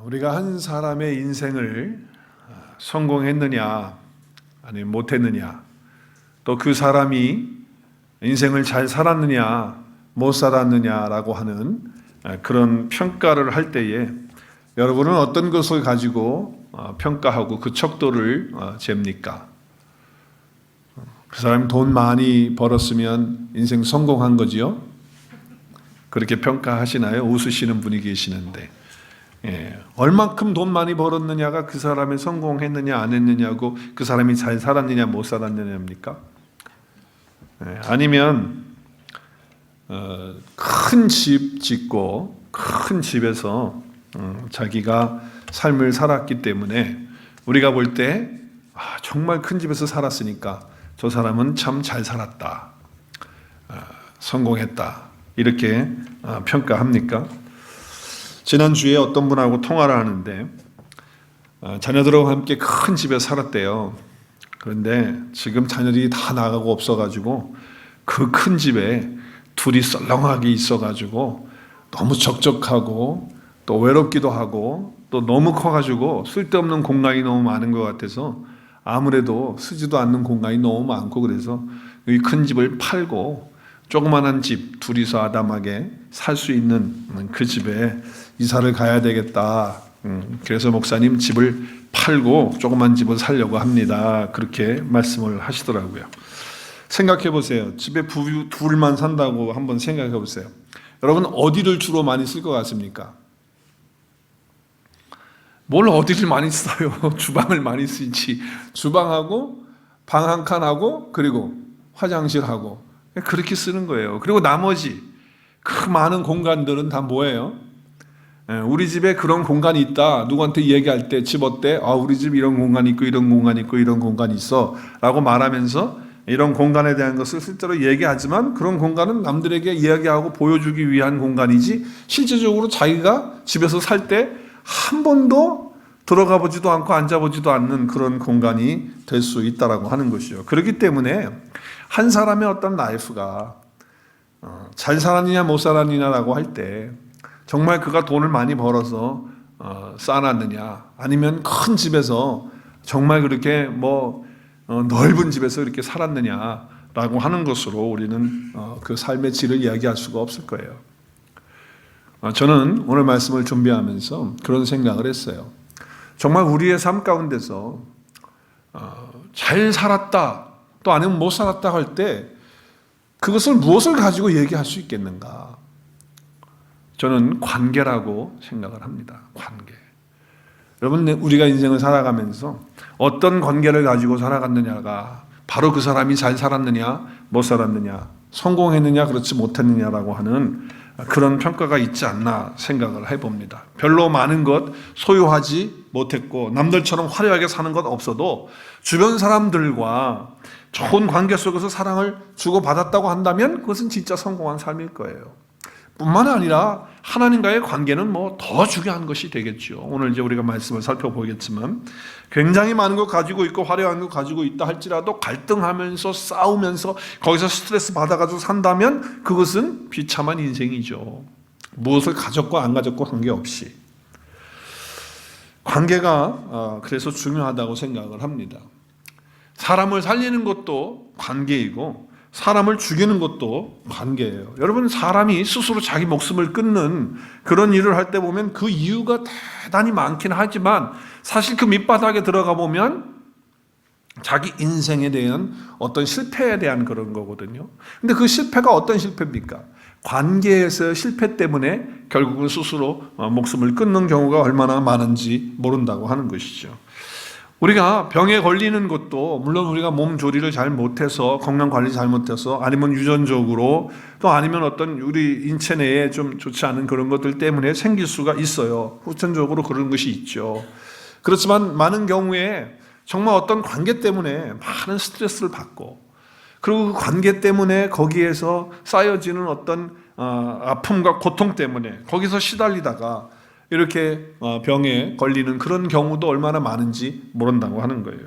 우리가 한 사람의 인생을 성공했느냐 아니면 못했느냐, 또 그 사람이 인생을 잘 살았느냐 못 살았느냐라고 하는 그런 평가를 할 때에 여러분은 어떤 것을 가지고 평가하고 그 척도를 잽니까? 그 사람이 돈 많이 벌었으면 인생 성공한 거지요? 그렇게 평가하시나요? 웃으시는 분이 계시는데, 얼만큼 돈 많이 벌었느냐가 그 사람이 성공했느냐 안 했느냐고, 그 사람이 잘 살았느냐 못 살았느냐입니까? 아니면 큰 집 짓고 큰 집에서 자기가 삶을 살았기 때문에 우리가 볼 때 정말 큰 집에서 살았으니까 저 사람은 참 잘 살았다, 성공했다, 이렇게 평가합니까? 지난주에 어떤 분하고 통화를 하는데 자녀들하고 함께 큰 집에 살았대요. 그런데 지금 자녀들이 다 나가고 없어가지고 그 큰 집에 둘이 썰렁하게 있어가지고 너무 적적하고 또 외롭기도 하고 또 너무 커가지고 쓸데없는 공간이 너무 많은 것 같아서 아무래도 쓰지도 않는 공간이 너무 많고, 그래서 이 큰 집을 팔고 조그만한 집 둘이서 아담하게 살 수 있는 그 집에 이사를 가야 되겠다. 그래서 목사님 집을 팔고 조그만 집을 살려고 합니다. 그렇게 말씀을 하시더라고요. 생각해 보세요. 집에 부부 둘만 산다고 한번 생각해 보세요. 여러분 어디를 주로 많이 쓸 것 같습니까? 뭘 어디를 많이 써요? 주방을 많이 쓰지. 주방하고 방 한 칸하고 그리고 화장실하고 그렇게 쓰는 거예요. 그리고 나머지 그 많은 공간들은 다 뭐예요? 우리 집에 그런 공간이 있다. 누구한테 얘기할 때 집 어때? 우리 집 이런 공간이 있고 이런 공간이 있고 이런 공간이 있어 라고 말하면서 이런 공간에 대한 것을 실제로 얘기하지만 그런 공간은 남들에게 이야기하고 보여주기 위한 공간이지 실제적으로 자기가 집에서 살 때 한 번도 들어가 보지도 않고 앉아보지도 않는 그런 공간이 될 수 있다라고 하는 것이죠. 그렇기 때문에 한 사람의 어떤 라이프가 잘 살았느냐 못 살았느냐라고 할 때 정말 그가 돈을 많이 벌어서 쌓아놨느냐, 아니면 큰 집에서 정말 그렇게 넓은 집에서 이렇게 살았느냐라고 하는 것으로 우리는 그 삶의 질을 이야기할 수가 없을 거예요. 저는 오늘 말씀을 준비하면서 그런 생각을 했어요. 정말 우리의 삶 가운데서 잘 살았다 또 아니면 못 살았다 할 때 그것을 무엇을 가지고 얘기할 수 있겠는가? 저는 관계라고 생각을 합니다. 관계. 여러분, 우리가 인생을 살아가면서 어떤 관계를 가지고 살아갔느냐가 바로 그 사람이 잘 살았느냐 못 살았느냐, 성공했느냐 그렇지 못했느냐라고 하는 그런 평가가 있지 않나 생각을 해봅니다. 별로 많은 것 소유하지 못했고 남들처럼 화려하게 사는 것 없어도 주변 사람들과 좋은 관계 속에서 사랑을 주고받았다고 한다면 그것은 진짜 성공한 삶일 거예요. 뿐만 아니라 하나님과의 관계는 더 중요한 것이 되겠죠. 오늘 이제 우리가 말씀을 살펴보겠지만 굉장히 많은 것 가지고 있고 화려한 것 가지고 있다 할지라도 갈등하면서 싸우면서 거기서 스트레스 받아가지고 산다면 그것은 비참한 인생이죠. 무엇을 가졌고 안 가졌고 관계없이. 관계가 그래서 중요하다고 생각을 합니다. 사람을 살리는 것도 관계이고 사람을 죽이는 것도 관계예요. 여러분, 사람이 스스로 자기 목숨을 끊는 그런 일을 할 때 보면 그 이유가 대단히 많긴 하지만 사실 그 밑바닥에 들어가 보면 자기 인생에 대한 어떤 실패에 대한 그런 거거든요. 근데 그 실패가 어떤 실패입니까? 관계에서 실패 때문에 결국은 스스로 목숨을 끊는 경우가 얼마나 많은지 모른다고 하는 것이죠. 우리가 병에 걸리는 것도 물론 우리가 몸 조리를 잘 못해서, 건강 관리 잘못해서, 아니면 유전적으로, 또 아니면 어떤 우리 인체 내에 좀 좋지 않은 그런 것들 때문에 생길 수가 있어요. 후천적으로 그런 것이 있죠. 그렇지만 많은 경우에 정말 어떤 관계 때문에 많은 스트레스를 받고, 그리고 그 관계 때문에 거기에서 쌓여지는 어떤 아픔과 고통 때문에 거기서 시달리다가 이렇게 병에 걸리는 그런 경우도 얼마나 많은지 모른다고 하는 거예요.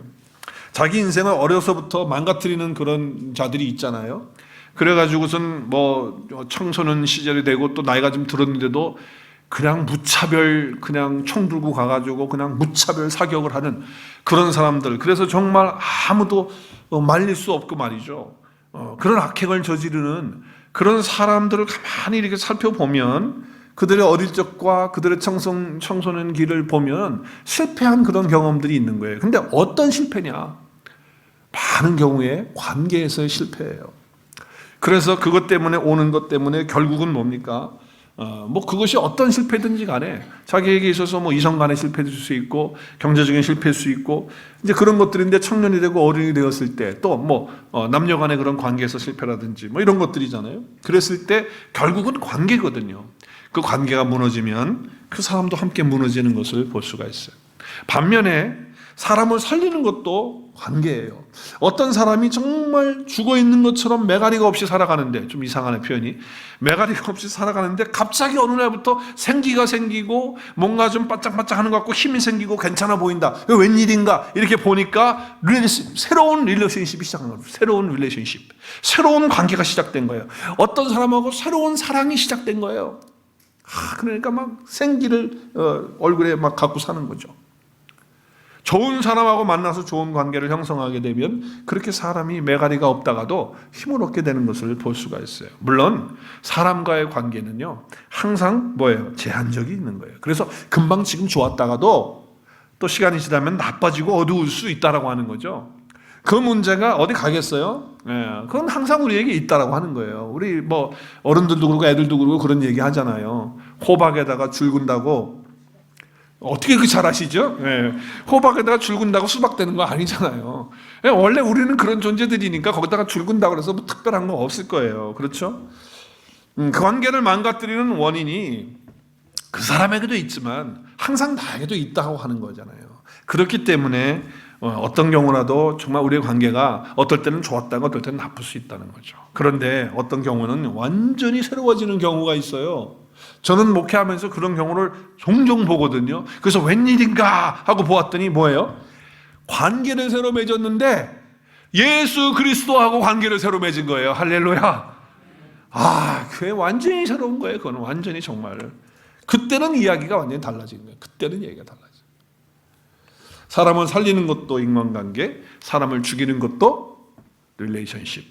자기 인생을 어려서부터 망가뜨리는 그런 자들이 있잖아요. 그래가지고선 청소년 시절이 되고 또 나이가 좀 들었는데도 그냥 무차별 그냥 총 들고 가가지고 그냥 무차별 사격을 하는 그런 사람들. 그래서 정말 아무도 말릴 수 없고 말이죠. 그런 악행을 저지르는 그런 사람들을 가만히 이렇게 살펴보면 그들의 어릴 적과 그들의 청소년 길을 보면 실패한 그런 경험들이 있는 거예요. 근데 어떤 실패냐? 많은 경우에 관계에서의 실패예요. 그래서 그것 때문에 오는 것 때문에 결국은 뭡니까? 그것이 어떤 실패든지 간에 자기에게 있어서 이성 간의 실패일 수 있고 경제적인 실패일 수 있고 이제 그런 것들인데 청년이 되고 어른이 되었을 때 또 남녀 간의 그런 관계에서 실패라든지 이런 것들이잖아요. 그랬을 때 결국은 관계거든요. 그 관계가 무너지면 그 사람도 함께 무너지는 것을 볼 수가 있어요. 반면에 사람을 살리는 것도 관계예요. 어떤 사람이 정말 죽어 있는 것처럼 매가리가 없이 살아가는데, 좀 이상하네 표현이, 매가리가 없이 살아가는데 갑자기 어느 날부터 생기가 생기고 뭔가 좀 바짝바짝 하는 것 같고 힘이 생기고 괜찮아 보인다. 이거 웬일인가 이렇게 보니까 새로운 릴레이션십이 시작한 거예요. 새로운 릴레이션십, 새로운 관계가 시작된 거예요. 어떤 사람하고 새로운 사랑이 시작된 거예요. 그러니까 막 생기를 얼굴에 막 갖고 사는 거죠. 좋은 사람하고 만나서 좋은 관계를 형성하게 되면 그렇게 사람이 매가리가 없다가도 힘을 얻게 되는 것을 볼 수가 있어요. 물론 사람과의 관계는요 항상 제한적이 있는 거예요. 그래서 금방 지금 좋았다가도 또 시간이 지나면 나빠지고 어두울 수 있다라고 하는 거죠. 그 문제가 어디 가겠어요? 그건 항상 우리에게 있다라고 하는 거예요. 우리 어른들도 그러고 애들도 그러고 그런 얘기 하잖아요. 호박에다가 줄 군다고 어떻게 그렇게 잘 아시죠? 호박에다가 줄 군다고 수박 되는 거 아니잖아요. 원래 우리는 그런 존재들이니까 거기다가 줄 군다고 해서 특별한 거 없을 거예요. 그렇죠? 그 관계를 망가뜨리는 원인이 그 사람에게도 있지만 항상 나에게도 있다고 하는 거잖아요. 그렇기 때문에 어떤 경우라도 정말 우리의 관계가 어떨 때는 좋았다가 어떨 때는 나쁠 수 있다는 거죠. 그런데 어떤 경우는 완전히 새로워지는 경우가 있어요. 저는 목회하면서 그런 경우를 종종 보거든요. 그래서 웬일인가 하고 보았더니 뭐예요? 관계를 새로 맺었는데 예수 그리스도하고 관계를 새로 맺은 거예요. 할렐루야. 그게 완전히 새로운 거예요. 그건 완전히 정말. 그때는 이야기가 완전히 달라진 거예요. 그때는 얘기가 달라져요. 사람을 살리는 것도 인간관계, 사람을 죽이는 것도 릴레이션십.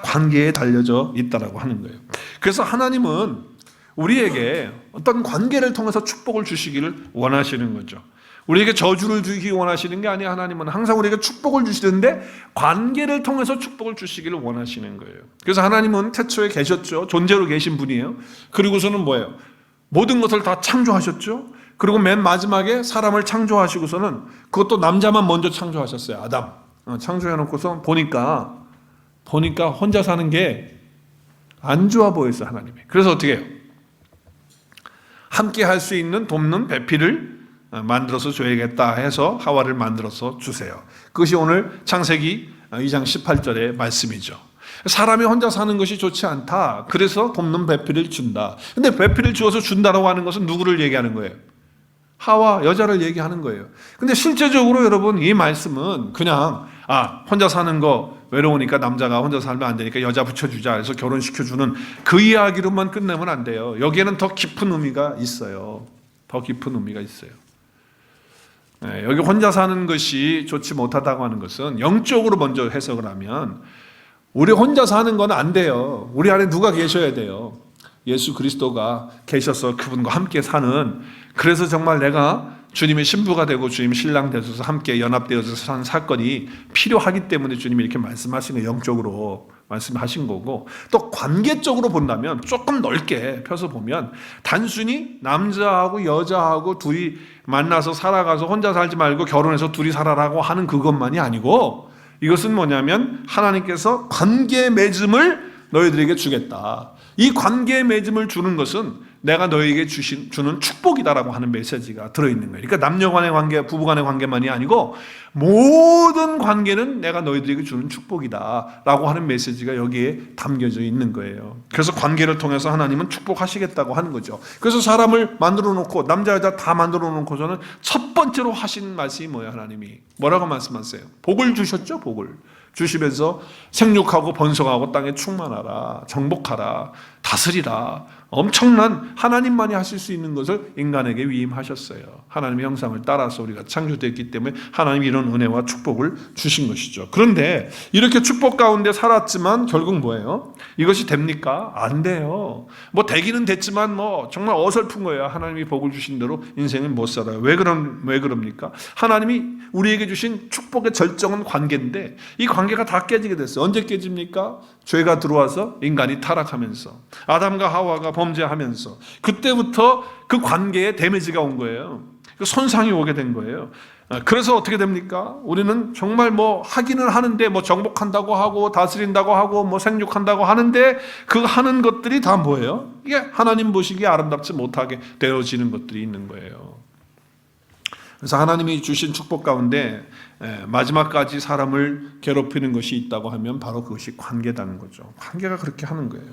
관계에 달려져 있다라고 하는 거예요. 그래서 하나님은 우리에게 어떤 관계를 통해서 축복을 주시기를 원하시는 거죠. 우리에게 저주를 주기 원하시는 게 아니에요. 하나님은 항상 우리에게 축복을 주시는데 관계를 통해서 축복을 주시기를 원하시는 거예요. 그래서 하나님은 태초에 계셨죠. 존재로 계신 분이에요. 그리고서는 모든 것을 다 창조하셨죠. 그리고 맨 마지막에 사람을 창조하시고서는 그것도 남자만 먼저 창조하셨어요. 아담. 창조해놓고서 보니까 혼자 사는 게 안 좋아 보였어요. 하나님이. 그래서 어떻게 해요? 함께 할 수 있는 돕는 배필을 만들어서 줘야겠다 해서 하와를 만들어서 주세요. 그것이 오늘 창세기 2장 18절의 말씀이죠. 사람이 혼자 사는 것이 좋지 않다. 그래서 돕는 배필을 준다. 근데 배필을 주어서 준다라고 하는 것은 누구를 얘기하는 거예요? 하와, 여자를 얘기하는 거예요. 근데 실제적으로 여러분 이 말씀은 그냥 혼자 사는 거 외로우니까 남자가 혼자 살면 안 되니까 여자 붙여주자 해서 결혼시켜주는 그 이야기로만 끝내면 안 돼요. 여기에는 더 깊은 의미가 있어요. 더 깊은 의미가 있어요. 여기 혼자 사는 것이 좋지 못하다고 하는 것은 영적으로 먼저 해석을 하면 우리 혼자 사는 건 안 돼요. 우리 안에 누가 계셔야 돼요. 예수 그리스도가 계셔서 그분과 함께 사는, 그래서 정말 내가 주님의 신부가 되고 주님 신랑 되셔서 함께 연합되어서 사는 사건이 필요하기 때문에 주님이 이렇게 말씀하신 거예요. 영적으로 말씀하신 거고, 또 관계적으로 본다면 조금 넓게 펴서 보면 단순히 남자하고 여자하고 둘이 만나서 살아가서 혼자 살지 말고 결혼해서 둘이 살아라고 하는 그것만이 아니고, 이것은 뭐냐면 하나님께서 관계 맺음을 너희들에게 주겠다. 이 관계 맺음을 주는 것은 내가 너에게 주는 축복이다라고 하는 메시지가 들어있는 거예요. 그러니까 남녀 간의 관계, 부부 간의 관계만이 아니고 모든 관계는 내가 너희들에게 주는 축복이다라고 하는 메시지가 여기에 담겨져 있는 거예요. 그래서 관계를 통해서 하나님은 축복하시겠다고 하는 거죠. 그래서 사람을 만들어 놓고 남자 여자 다 만들어 놓고서는 첫 번째로 하신 말씀이 뭐예요? 하나님이 뭐라고 말씀하세요? 복을 주셨죠. 복을 주시면서 생육하고 번성하고 땅에 충만하라, 정복하라, 다스리라, 엄청난 하나님만이 하실 수 있는 것을 인간에게 위임하셨어요. 하나님의 형상을 따라서 우리가 창조됐기 때문에 하나님이 이런 은혜와 축복을 주신 것이죠. 그런데 이렇게 축복 가운데 살았지만 결국 뭐예요? 이것이 됩니까? 안 돼요. 뭐 되기는 됐지만 뭐 정말 어설픈 거예요. 하나님이 복을 주신 대로 인생을 못 살아요. 왜 그럽니까? 하나님이 우리에게 주신 축복의 절정은 관계인데 이 관계가 다 깨지게 됐어요. 언제 깨집니까? 죄가 들어와서 인간이 타락하면서 아담과 하와가 범죄하면서 그때부터 그 관계에 데미지가 온 거예요. 손상이 오게 된 거예요. 그래서 어떻게 됩니까? 우리는 정말 뭐 하기는 하는데 뭐 정복한다고 하고 다스린다고 하고 뭐 생육한다고 하는데 그 하는 것들이 다 뭐예요? 이게 하나님 보시기에 아름답지 못하게 되어지는 것들이 있는 거예요. 그래서 하나님이 주신 축복 가운데 마지막까지 사람을 괴롭히는 것이 있다고 하면 바로 그것이 관계다는 거죠. 관계가 그렇게 하는 거예요.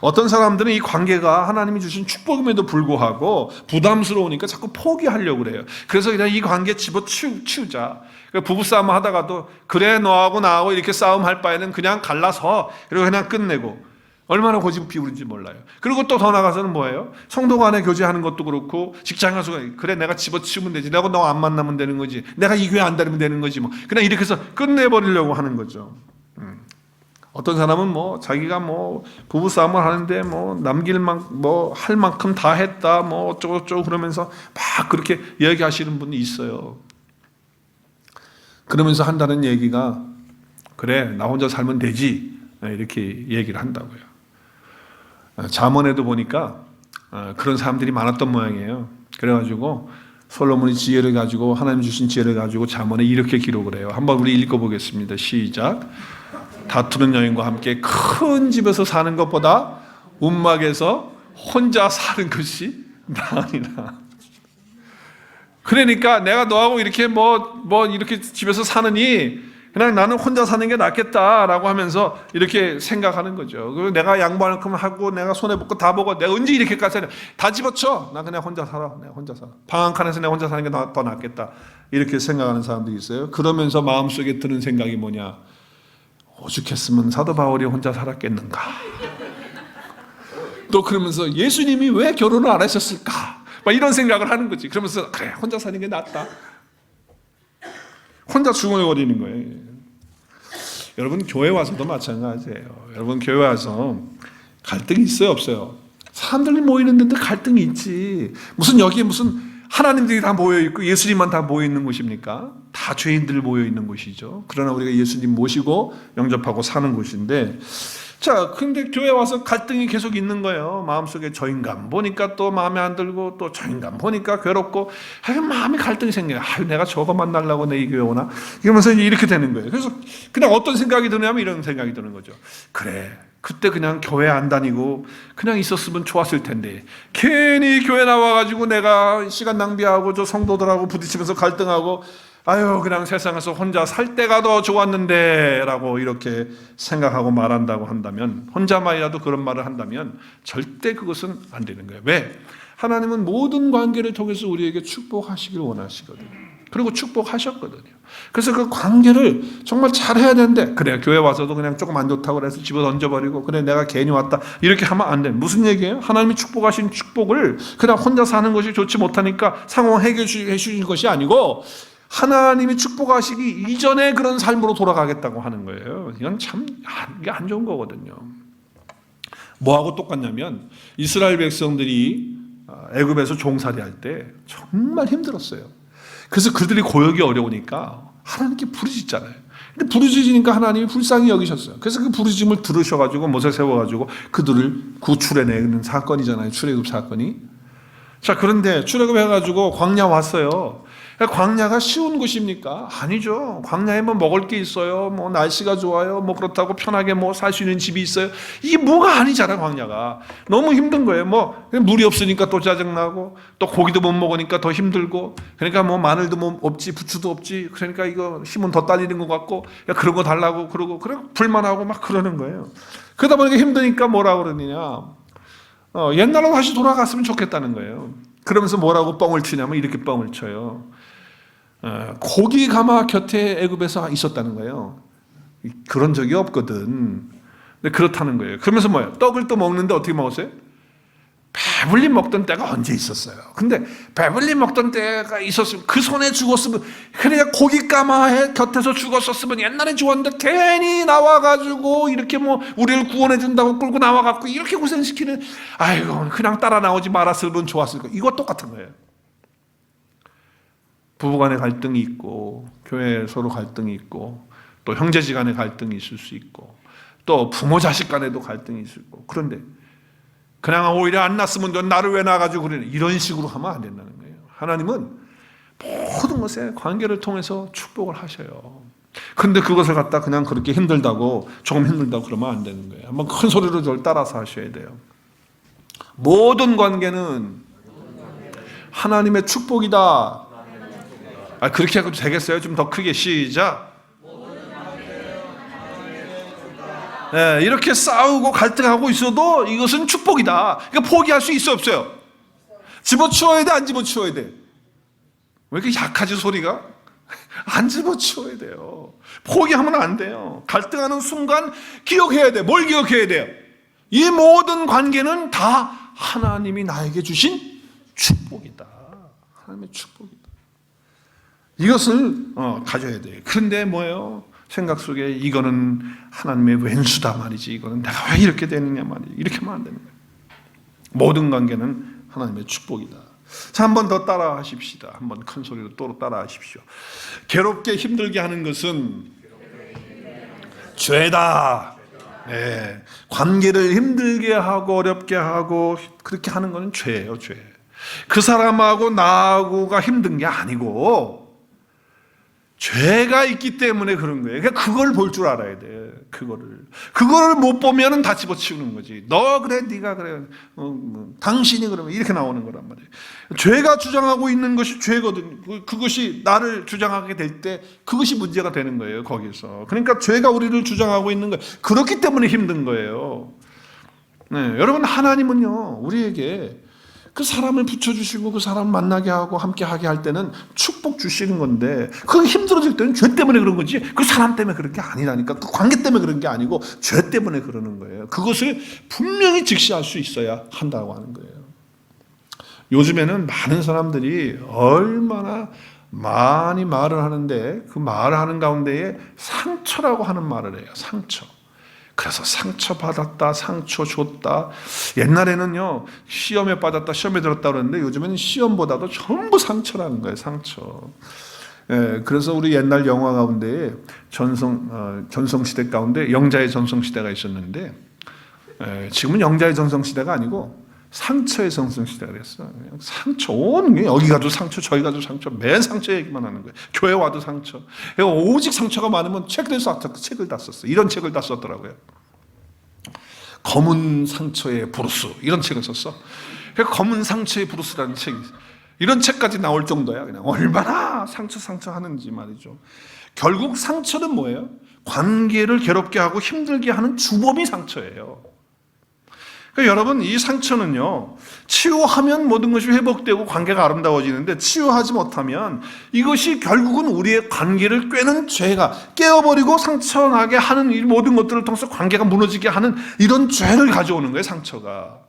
어떤 사람들은 이 관계가 하나님이 주신 축복임에도 불구하고 부담스러우니까 자꾸 포기하려고 그래요. 그래서 그냥 이 관계 집어치우자. 부부싸움 하다가도 그래 너하고 나하고 이렇게 싸움할 바에는 그냥 갈라서 그리고 그냥 끝내고 얼마나 고집 피우는지 몰라요. 그리고 또 더 나가서는 뭐예요? 성도 간에 교제하는 것도 그렇고 직장 가서 그래 내가 집어치우면 되지. 내가 너 안 만나면 되는 거지. 내가 이 교회 안 다니면 되는 거지. 뭐 그냥 이렇게 해서 끝내버리려고 하는 거죠. 어떤 사람은 뭐 자기가 뭐 부부 싸움을 하는데 뭐 남길 뭐 할 만큼 다 했다 뭐 어쩌고저쩌고 그러면서 막 그렇게 얘기하시는 분이 있어요. 그러면서 한다는 얘기가 그래 나 혼자 살면 되지 이렇게 얘기를 한다고요. 잠언에도 보니까 그런 사람들이 많았던 모양이에요. 그래가지고 솔로몬이 지혜를 가지고 하나님 주신 지혜를 가지고 잠언에 이렇게 기록을 해요. 한번 우리 읽어보겠습니다. 시작. 다투는 여인과 함께 큰 집에서 사는 것보다 움막에서 혼자 사는 것이 나으니라. 그러니까 내가 너하고 이렇게 뭐 이렇게 집에서 사느니 그냥 나는 혼자 사는 게 낫겠다라고 하면서 이렇게 생각하는 거죠. 그리고 내가 양보할 만큼 하고 내가 손해보고 다 보고 내가 언제 이렇게까지 다 집어쳐. 나 그냥 혼자 살아. 내가 혼자 살아. 방 한 칸에서 내가 혼자 사는 게 더 낫겠다. 이렇게 생각하는 사람들이 있어요. 그러면서 마음속에 드는 생각이 뭐냐. 오죽했으면 사도 바울이 혼자 살았겠는가. 또 그러면서 예수님이 왜 결혼을 안 하셨을까. 막 이런 생각을 하는 거지. 그러면서 그래 혼자 사는 게 낫다. 혼자 중얼거리는 거예요. 여러분 교회 와서도 마찬가지예요. 여러분 교회 와서 갈등이 있어요 없어요? 사람들이 모이는 데도 갈등이 있지. 무슨 여기에 무슨 하나님들이 다 모여있고 예수님만 다 모여있는 곳입니까? 다 죄인들 모여있는 곳이죠. 그러나 우리가 예수님 모시고 영접하고 사는 곳인데 자, 근데 교회 와서 갈등이 계속 있는 거예요. 마음속에 저 인간 보니까 또 마음에 안 들고 또 저 인간 보니까 괴롭고 마음에 갈등이 생겨요. 내가 저거 만나려고 내 이 교회 오나? 이러면서 이렇게 되는 거예요. 그래서 그냥 어떤 생각이 드냐면 이런 생각이 드는 거죠. 그래, 그때 그냥 교회 안 다니고 그냥 있었으면 좋았을 텐데 괜히 교회 나와가지고 내가 시간 낭비하고 저 성도들하고 부딪히면서 갈등하고 아유 그냥 세상에서 혼자 살 때가 더 좋았는데 라고 이렇게 생각하고 말한다고 한다면 혼자만이라도 그런 말을 한다면 절대 그것은 안 되는 거예요. 왜? 하나님은 모든 관계를 통해서 우리에게 축복하시길 원하시거든요. 그리고 축복하셨거든요. 그래서 그 관계를 정말 잘해야 되는데 그래 교회 와서도 그냥 조금 안 좋다고 해서 집어 던져버리고 그래 내가 괜히 왔다 이렇게 하면 안 돼. 무슨 얘기예요? 하나님이 축복하신 축복을 그냥 혼자 사는 것이 좋지 못하니까 상황 해결해 주신 것이 아니고 하나님이 축복하시기 이전에 그런 삶으로 돌아가겠다고 하는 거예요. 이건 참 이게 안 좋은 거거든요. 뭐하고 똑같냐면 이스라엘 백성들이 애굽에서 종살이할 때 정말 힘들었어요. 그래서 그들이 고역이 어려우니까 하나님께 부르짖잖아요. 근데 부르짖으니까 하나님이 불쌍히 여기셨어요. 그래서 그 부르짖음을 들으셔가지고 못에 세워가지고 그들을 구출해내는 사건이잖아요. 출애굽 사건이. 자, 그런데 출애굽해가지고 광야 왔어요. 광야가 쉬운 곳입니까? 아니죠. 광야에 뭐 먹을 게 있어요. 뭐 날씨가 좋아요. 뭐 그렇다고 편하게 뭐 살 수 있는 집이 있어요. 이게 뭐가 아니잖아요. 광야가 너무 힘든 거예요. 뭐 물이 없으니까 또 짜증나고 또 고기도 못 먹으니까 더 힘들고 그러니까 뭐 마늘도 뭐 없지 부추도 없지 그러니까 이거 힘은 더 딸리는 것 같고 야 그런 거 달라고 그러고 그래 불만하고 막 그러는 거예요. 그러다 보니까 힘드니까 뭐라 그러느냐 옛날로 다시 돌아갔으면 좋겠다는 거예요. 그러면서 뭐라고 뻥을 치냐면 이렇게 뻥을 쳐요. 고기 가마 곁에 애굽에서 있었다는 거예요. 그런 적이 없거든. 근데 그렇다는 거예요. 그러면서 뭐예요? 떡을 또 먹는데 어떻게 먹었어요? 배불리 먹던 때가 언제 있었어요? 근데 배불리 먹던 때가 있었으면 그 손에 죽었으면, 그래야 고기 까마해 곁에서 죽었었으면 옛날에 좋았는데 괜히 나와가지고 이렇게 뭐 우리를 구원해 준다고 끌고 나와갖고 이렇게 고생시키는, 아이고 그냥 따라 나오지 말았으면 좋았을 거. 이거 똑같은 거예요. 부부간의 갈등이 있고, 교회 서로 갈등이 있고, 또 형제지간의 갈등이 있을 수 있고, 또 부모 자식 간에도 갈등이 있을 거고. 그런데 그냥 오히려 안 났으면 넌 나를 왜 낳아가지고 그래, 이런 식으로 하면 안 된다는 거예요. 하나님은 모든 것에 관계를 통해서 축복을 하셔요. 그런데 그것을 갖다 그냥 그렇게 힘들다고, 조금 힘들다고 그러면 안 되는 거예요. 한번 큰 소리로 저를 따라서 하셔야 돼요. 모든 관계는 하나님의 축복이다. 그렇게 해도 되겠어요? 좀 더 크게 시작. 네, 이렇게 싸우고 갈등하고 있어도 이것은 축복이다. 그러니까 포기할 수 있어 없어요? 집어치워야 돼, 안 집어치워야 돼? 왜 이렇게 약하지 소리가? 안 집어치워야 돼요. 포기하면 안 돼요. 갈등하는 순간 기억해야 돼. 뭘 기억해야 돼요? 이 모든 관계는 다 하나님이 나에게 주신 축복이다. 하나님의 축복이다. 이것을 가져야 돼요. 그런데 뭐예요? 생각 속에 이거는 하나님의 왼수다 말이지, 이거는 내가 왜 이렇게 되느냐 말이지, 이렇게 하면 안 되는 거예요. 모든 관계는 하나님의 축복이다. 자, 한 번 더 따라 하십시다. 한 번 큰 소리로 또 따라 하십시오. 괴롭게 힘들게 하는 것은 죄다. 네. 관계를 힘들게 하고 어렵게 하고 그렇게 하는 것은 죄예요, 죄. 그 사람하고 나하고가 힘든 게 아니고 죄가 있기 때문에 그런 거예요. 그러니까 그걸 볼 줄 알아야 돼. 그거를 못 보면은 다 집어치우는 거지. 너 그래, 네가 그래, 당신이 그러면 이렇게 나오는 거란 말이에요. 죄가 주장하고 있는 것이 죄거든. 그것이 나를 주장하게 될 때 그것이 문제가 되는 거예요, 거기서. 그러니까 죄가 우리를 주장하고 있는 거예요. 그렇기 때문에 힘든 거예요. 네, 여러분, 하나님은요 우리에게 그 사람을 붙여주시고 그 사람을 만나게 하고 함께 하게 할 때는 축복 주시는 건데, 그게 힘들어질 때는 죄 때문에 그런 거지 그 사람 때문에 그런 게 아니라니까. 그 관계 때문에 그런 게 아니고 죄 때문에 그러는 거예요. 그것을 분명히 직시할 수 있어야 한다고 하는 거예요. 요즘에는 많은 사람들이 얼마나 많이 말을 하는데 그 말을 하는 가운데에 상처라고 하는 말을 해요. 상처. 그래서 상처받았다, 상처 줬다. 옛날에는요 시험에 빠졌다, 시험에 들었다 그러는데 요즘에는 시험보다도 전부 상처라는 거예요. 상처. 예, 그래서 우리 옛날 영화 가운데 전성시대 가운데 영자의 전성시대가 있었는데, 지금은 영자의 전성시대가 아니고 상처의 전성시대가 됐어. 상처, 온 여기 가도 상처, 저기 가도 상처, 맨 상처 얘기만 하는 거예요. 교회 와도 상처. 오직 상처가 많으면 책을 다 썼어. 이런 책을 다 썼더라고요. 검은 상처의 브루스, 이런 책을 썼어. 검은 상처의 브루스라는 책이 있어. 이런 책까지 나올 정도야. 그냥 얼마나 상처 하는지 말이죠. 결국 상처는 뭐예요? 관계를 괴롭게 하고 힘들게 하는 주범이 상처예요. 그러니까 여러분, 이 상처는요 치유하면 모든 것이 회복되고 관계가 아름다워지는데, 치유하지 못하면 이것이 결국은 우리의 관계를 꿰는 죄가, 깨어버리고 상처나게 하는 이 모든 것들을 통해서 관계가 무너지게 하는 이런 죄를 가져오는 거예요, 상처가.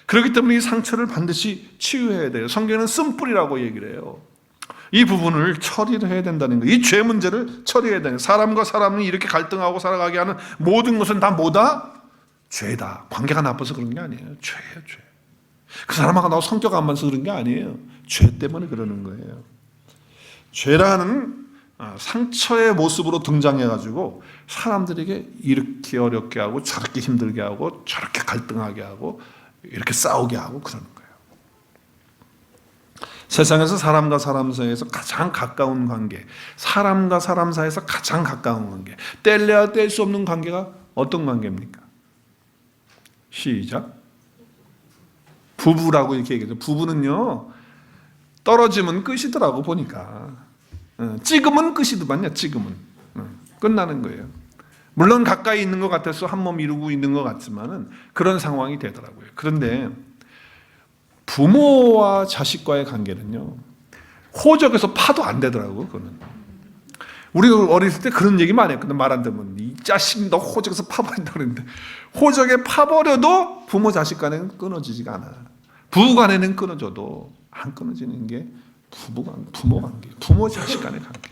그렇기 때문에 이 상처를 반드시 치유해야 돼요. 성경은 쓴뿌리라고 얘기를 해요. 이 부분을 처리를 해야 된다는 거예요. 이 죄 문제를 처리해야 돼요. 사람과 사람이 이렇게 갈등하고 살아가게 하는 모든 것은 다 뭐다? 죄다. 관계가 나빠서 그런 게 아니에요. 죄예요, 죄. 그 사람하고 나하고 성격 안 맞아서 그런 게 아니에요. 죄 때문에 그러는 거예요. 죄라는 상처의 모습으로 등장해가지고 사람들에게 이렇게 어렵게 하고 저렇게 힘들게 하고 저렇게 갈등하게 하고 이렇게 싸우게 하고 그러는 거예요. 세상에서 사람과 사람 사이에서 가장 가까운 관계, 사람과 사람 사이에서 가장 가까운 관계, 뗄래야 뗄 수 없는 관계가 어떤 관계입니까? 시작. 부부라고 이렇게 얘기해요. 부부는요 떨어지면 끝이더라고 보니까. 찍으면 끝이더만요. 찍으면 끝나는 거예요. 물론 가까이 있는 것 같아서 한 몸 이루고 있는 것 같지만은 그런 상황이 되더라고요. 그런데 부모와 자식과의 관계는요 호적에서 파도 안 되더라고요. 그거는. 우리 어렸을 때 그런 얘기 많이 했거든. 말 안 되면 이 자식 너 호적에서 파버린다 그랬는데, 호적에 파버려도 부모 자식 간에는 끊어지지가 않아. 부부간에는 끊어져도 안 끊어지는 게 부모 관계, 부모 자식 간의 관계.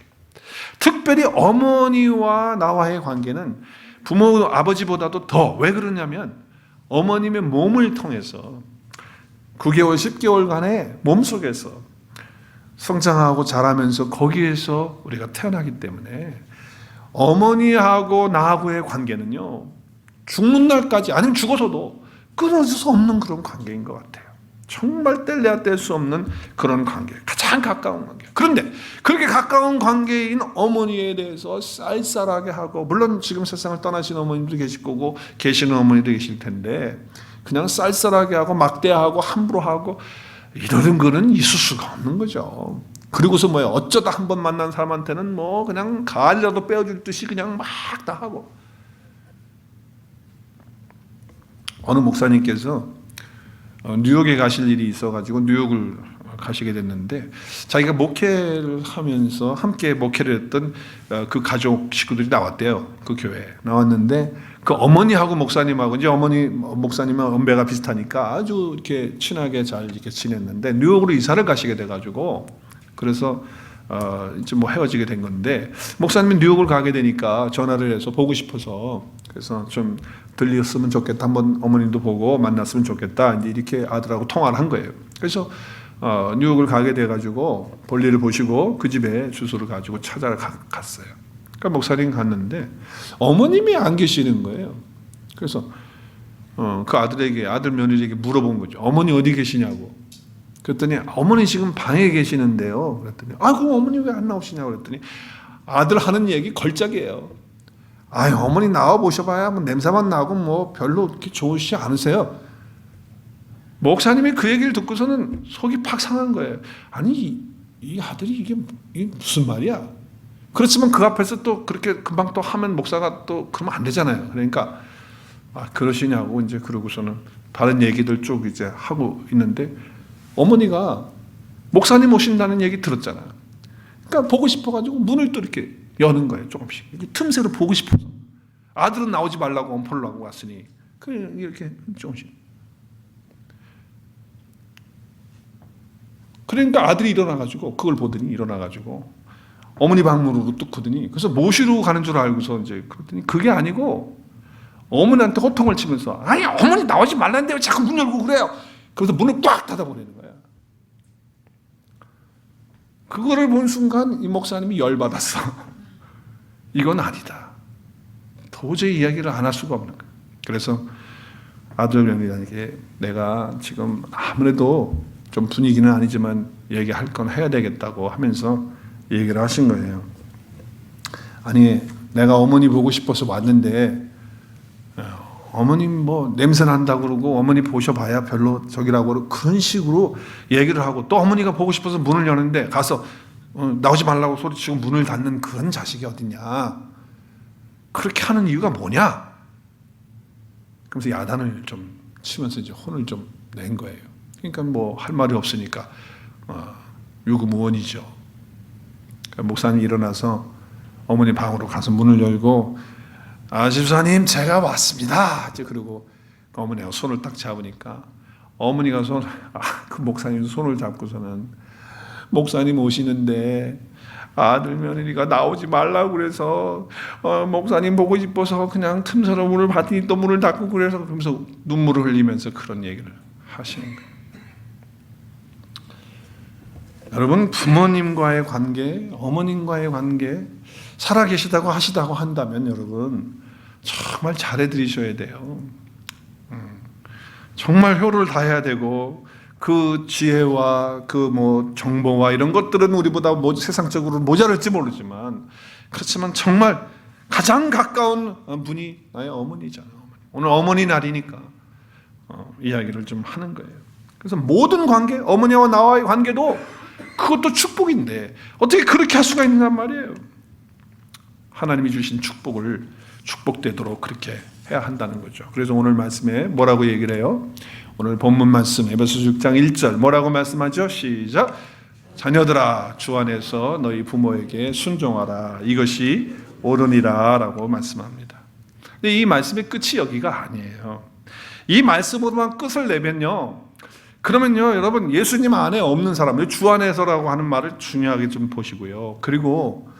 특별히 어머니와 나와의 관계는 부모 아버지보다도 더, 왜 그러냐면 어머님의 몸을 통해서 9개월, 10개월간의 몸속에서 성장하고 자라면서 거기에서 우리가 태어나기 때문에 어머니하고 나하고의 관계는요, 죽는 날까지, 아니면 죽어서도 끊어질 수 없는 그런 관계인 것 같아요. 정말 뗄래야 뗄 수 없는 그런 관계, 가장 가까운 관계. 그런데 그렇게 가까운 관계인 어머니에 대해서 쌀쌀하게 하고, 물론 지금 세상을 떠나신 어머님도 계실 거고 계시는 어머니도 계실 텐데, 그냥 쌀쌀하게 하고 막대하고 함부로 하고 이러는 거는 있을 수가 없는 거죠. 그리고서 뭐예요? 어쩌다 한 번 만난 사람한테는 뭐 그냥 가을이라도 빼어줄 듯이 그냥 막 다 하고. 어느 목사님께서 뉴욕에 가실 일이 있어가지고 뉴욕을 가시게 됐는데, 자기가 목회를 하면서 함께 목회를 했던 그 가족 식구들이 나왔대요. 그 교회에 나왔는데, 그 어머니하고 목사님하고, 이제 어머니 목사님은 언배가 비슷하니까 아주 이렇게 친하게 잘 이렇게 지냈는데, 뉴욕으로 이사를 가시게 돼가지고, 그래서 이제 뭐 헤어지게 된 건데, 목사님이 뉴욕을 가게 되니까 전화를 해서 보고 싶어서, 그래서 좀 들렸으면 좋겠다, 한번 어머님도 보고 만났으면 좋겠다, 이제 이렇게 아들하고 통화를 한 거예요. 그래서 뉴욕을 가게 돼가지고 볼일을 보시고 그 집에 주소를 가지고 찾아갔어요. 그러니까 목사님 갔는데 어머님이 안 계시는 거예요. 그래서 그 아들 며느리에게 물어본 거죠. 어머니 어디 계시냐고. 그랬더니 어머니 지금 방에 계시는데요. 그랬더니 그럼 어머니 왜 안 나오시냐고 그랬더니 아들 하는 얘기 걸작이에요. 어머니 나와 보셔봐야 뭐 냄새만 나고 뭐 별로 그렇게 좋으시지 않으세요. 목사님이 그 얘기를 듣고서는 속이 팍 상한 거예요. 아니 이 아들이 이게 무슨 말이야? 그렇지만 그 앞에서 또 그렇게 금방 또 하면 목사가 또 그러면 안 되잖아요. 그러니까 그러시냐고 이제 그러고서는 다른 얘기들 쭉 이제 하고 있는데, 어머니가 목사님 오신다는 얘기 들었잖아요. 그러니까 보고 싶어가지고 문을 또 이렇게 여는 거예요. 조금씩 틈새로 보고 싶어서. 아들은 나오지 말라고 엄포를 하고 왔으니 그냥 이렇게 조금씩. 그러니까 아들이 일어나가지고 그걸 보더니 일어나가지고 어머니 방문으로 뚝하더니, 그래서 모시러 가는 줄 알고서 이제 그랬더니 그게 아니고 어머니한테 호통을 치면서 어머니 나오지 말라는데 왜 자꾸 문 열고 그래요? 그래서 문을 꽉 닫아버리는 거야. 그거를 본 순간 이 목사님이 열받았어. 이건 아니다. 도저히 이야기를 안 할 수가 없는 거야. 그래서 아들 며느리에게 내가 지금 아무래도 좀 분위기는 아니지만 얘기할 건 해야 되겠다고 하면서 얘기를 하신 거예요. 아니 내가 어머니 보고 싶어서 왔는데 어머님 뭐 냄새 난다고 그러고 어머니 보셔봐야 별로 저기라고 그런 식으로 얘기를 하고, 또 어머니가 보고 싶어서 문을 여는데 가서 나오지 말라고 소리치고 문을 닫는 그런 자식이 어딨냐, 그렇게 하는 이유가 뭐냐. 그러면서 야단을 좀 치면서 이제 혼을 좀 낸 거예요. 그러니까 뭐 할 말이 없으니까 유구무원이죠. 그러니까 목사님이 일어나서 어머니 방으로 가서 문을 열고 집사님 제가 왔습니다. 이제 그리고 어머니가 손을 딱 잡으니까 어머니가 그 목사님 손을 잡고서는 목사님 오시는데 아들 며느리가 나오지 말라고 그래서 목사님 보고 싶어서 그냥 틈새로 문을 받더니 또 문을 닫고 그래서, 그러면서 눈물을 흘리면서 그런 얘기를 하시는 거예요. 여러분, 부모님과의 관계, 어머님과의 관계 살아계시다고 하시다고 한다면 여러분 정말 잘해드리셔야 돼요. 정말 효를 다해야 되고, 그 지혜와 그 뭐 정보와 이런 것들은 우리보다 세상적으로 모자랄지 모르지만, 그렇지만 정말 가장 가까운 분이 나의 어머니잖아요. 오늘 어머니 날이니까 이야기를 좀 하는 거예요. 그래서 모든 관계, 어머니와 나와의 관계도 그것도 축복인데 어떻게 그렇게 할 수가 있냔 말이에요. 하나님이 주신 축복을 축복되도록 그렇게 해야 한다는 거죠. 그래서 오늘 말씀에 뭐라고 얘기를 해요? 오늘 본문 말씀 에베소서 6장 1절 뭐라고 말씀하죠? 시작. 자녀들아 주 안에서 너희 부모에게 순종하라. 이것이 옳으니라 라고 말씀합니다. 근데 이 말씀의 끝이 여기가 아니에요. 이 말씀으로만 끝을 내면요, 그러면요, 여러분, 예수님 안에 없는 사람, 주 안에서라고 하는 말을 중요하게 좀 보시고요. 그리고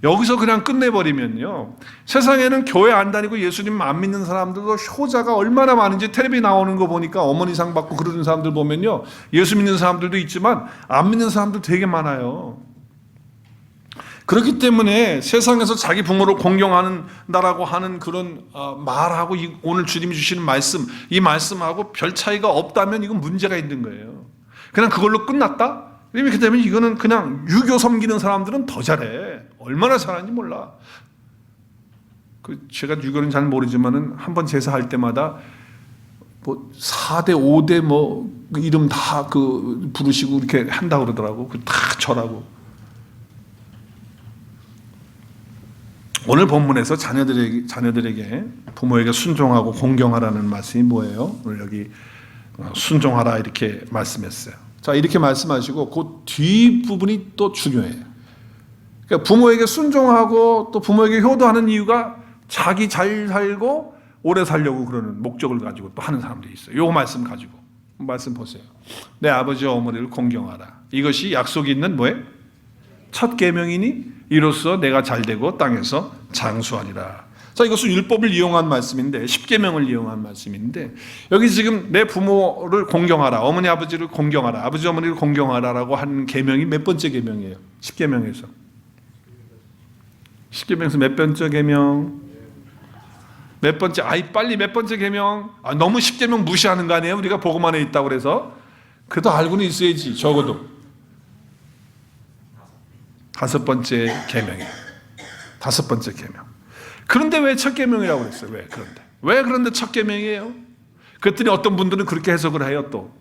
여기서 그냥 끝내버리면요, 세상에는 교회 안 다니고 예수님 안 믿는 사람들도 효자가 얼마나 많은지 텔레비 나오는 거 보니까 어머니 상 받고 그러는 사람들 보면요, 예수 믿는 사람들도 있지만 안 믿는 사람도 되게 많아요. 그렇기 때문에 세상에서 자기 부모를 공경한다라고 하는 그런 말하고 오늘 주님이 주시는 말씀, 이 말씀하고 별 차이가 없다면 이건 문제가 있는 거예요. 그냥 그걸로 끝났다? 이렇게 되면 이거는 그냥 유교 섬기는 사람들은 더 잘해. 얼마나 잘하는지 몰라. 제가 유교는 잘 모르지만은 한번 제사할 때마다 뭐 4대 5대 뭐 이름 다 부르시고 이렇게 한다 그러더라고. 다 절하고. 오늘 본문에서 자녀들에게 부모에게 순종하고 공경하라는 말씀이 뭐예요? 오늘 여기 순종하라 이렇게 말씀했어요. 자, 이렇게 말씀하시고 그 뒷부분이 또 중요해요. 그러니까 부모에게 순종하고 또 부모에게 효도하는 이유가 자기 잘 살고 오래 살려고 그러는 목적을 가지고 또 하는 사람들이 있어요. 요 말씀 가지고 말씀 보세요. 내 아버지와 어머니를 공경하라. 이것이 약속이 있는 뭐예요? 첫 계명이니 이로써 내가 잘되고 땅에서 장수하리라. 자, 이것은 율법을 이용한 말씀인데, 십계명을 이용한 말씀인데, 여기 지금 내 부모를 공경하라, 어머니 아버지를 공경하라, 아버지 어머니를 공경하라라고 하는 계명이 몇 번째 계명이에요? 십계명에서. 십계명에서 몇 번째 계명? 몇 번째? 빨리 몇 번째 계명? 너무 십계명 무시하는 거 아니에요? 우리가 복음안에 있다고 그래서. 그래도 알고는 있어야지, 적어도. 5번째 계명이에요. 5번째 계명. 그런데 왜 첫 계명이라고 그랬어요? 왜 그런데 첫 계명이에요? 그랬더니 어떤 분들은 그렇게 해석을 해요. 또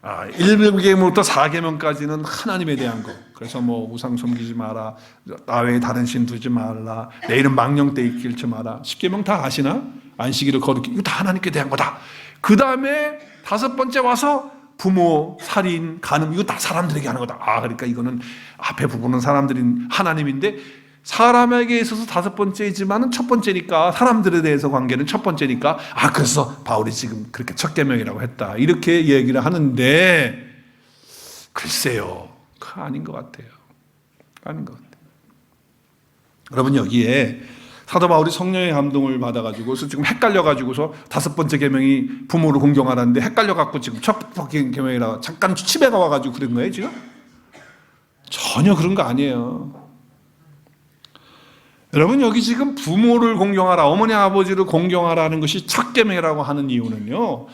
1계명부터 4계명까지는 하나님에 대한 거. 그래서 뭐 우상 섬기지 마라, 나 외에 다른 신 두지 말라, 내 이름 망령되 잊지 마라. 10계명 다 아시나? 안식일을 거룩히, 이거 다 하나님께 대한 거다. 그 다음에 5번째 와서 부모, 살인, 간음, 이거 다 사람들에게 하는 거다. 그러니까 이거는 앞에 부분은 사람들인 하나님인데 사람에게 있어서 5번째이지만은 첫 번째니까, 사람들에 대해서 관계는 첫 번째니까, 그래서 바울이 지금 그렇게 첫 계명이라고 했다, 이렇게 얘기를 하는데, 글쎄요, 그거 아닌 것 같아요. 아닌 것 같아요. 여러분, 여기에 사도 바울이 성령의 감동을 받아가지고서 지금 헷갈려가지고서 5번째 계명이 부모를 공경하라는데 헷갈려갖고 지금 첫 번째 계명이라 잠깐 치매가 와가지고 그런 거예요, 지금? 전혀 그런 거 아니에요. 여러분, 여기 지금 부모를 공경하라, 어머니 아버지를 공경하라는 것이 첫 계명이라고 하는 이유는요,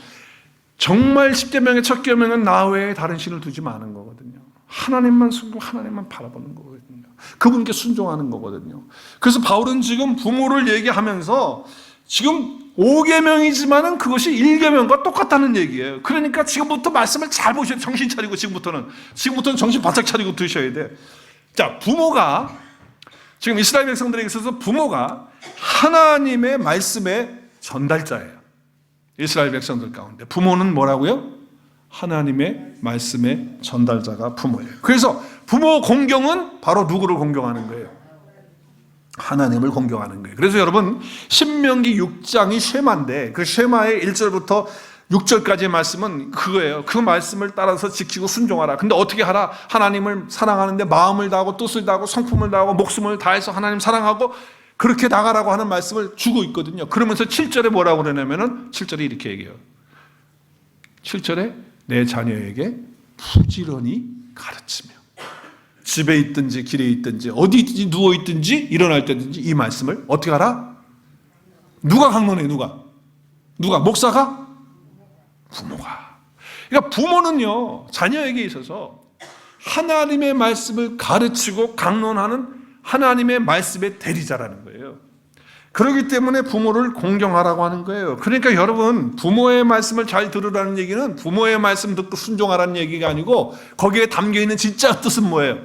정말 10계명의 첫 계명은 나 외에 다른 신을 두지 마는 거거든요. 하나님만 숨고 하나님만 바라보는 거거든요. 그분께 순종하는 거거든요. 그래서 바울은 지금 부모를 얘기하면서 지금 5계명이지만은 그것이 1계명과 똑같다는 얘기예요. 그러니까 지금부터 말씀을 잘 보셔야 돼요. 정신 차리고 지금부터는 정신 바짝 차리고 드셔야 돼. 자, 부모가 지금 이스라엘 백성들에게 있어서 부모가 하나님의 말씀의 전달자예요. 이스라엘 백성들 가운데 부모는 뭐라고요? 하나님의 말씀의 전달자가 부모예요. 그래서 부모 공경은 바로 누구를 공경하는 거예요? 하나님을 공경하는 거예요. 그래서 여러분, 신명기 6장이 쉐마인데 그 쉐마의 1절부터 6절까지의 말씀은 그거예요. 그 말씀을 따라서 지키고 순종하라. 근데 어떻게 하라? 하나님을 사랑하는데 마음을 다하고 뜻을 다하고 성품을 다하고 목숨을 다해서 하나님 사랑하고 그렇게 나가라고 하는 말씀을 주고 있거든요. 그러면서 7절에 뭐라고 그러냐면은 7절에 이렇게 얘기해요. 7절에 내 자녀에게 부지런히 가르치며, 집에 있든지 길에 있든지 어디 있든지 누워 있든지 일어날 때든지 이 말씀을 어떻게 하라? 누가 강론해? 누가? 목사가? 부모가. 그러니까 부모는요, 자녀에게 있어서 하나님의 말씀을 가르치고 강론하는 하나님의 말씀의 대리자라는 거예요. 그렇기 때문에 부모를 공경하라고 하는 거예요. 그러니까 여러분, 부모의 말씀을 잘 들으라는 얘기는 부모의 말씀 듣고 순종하라는 얘기가 아니고 거기에 담겨있는 진짜 뜻은 뭐예요?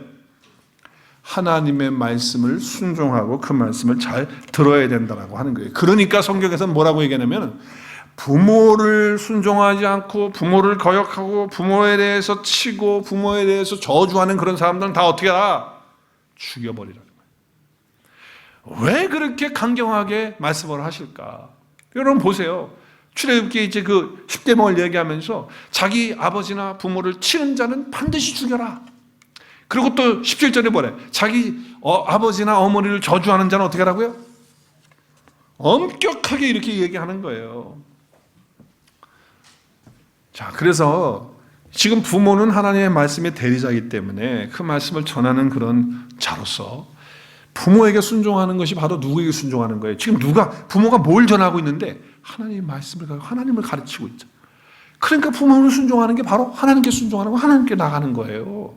하나님의 말씀을 순종하고 그 말씀을 잘 들어야 된다고 하는 거예요. 그러니까 성경에서는 뭐라고 얘기하냐면, 부모를 순종하지 않고 부모를 거역하고 부모에 대해서 치고 부모에 대해서 저주하는 그런 사람들은 다 어떻게 하라? 죽여버리라는 거예요. 왜 그렇게 강경하게 말씀을 하실까? 여러분 보세요. 출애굽기에 이제 그 10대명을 얘기하면서 자기 아버지나 부모를 치는 자는 반드시 죽여라. 그리고 또 17절에 뭐래? 자기 아버지나 어머니를 저주하는 자는 어떻게 하라고요? 엄격하게 이렇게 얘기하는 거예요. 자, 그래서 지금 부모는 하나님의 말씀의 대리자이기 때문에 그 말씀을 전하는 그런 자로서 부모에게 순종하는 것이 바로 누구에게 순종하는 거예요? 지금 부모가 뭘 전하고 있는데 하나님의 말씀을 가지고 하나님을 가르치고 있죠. 그러니까 부모는 순종하는 게 바로 하나님께 순종하는 거, 하나님께 나가는 거예요.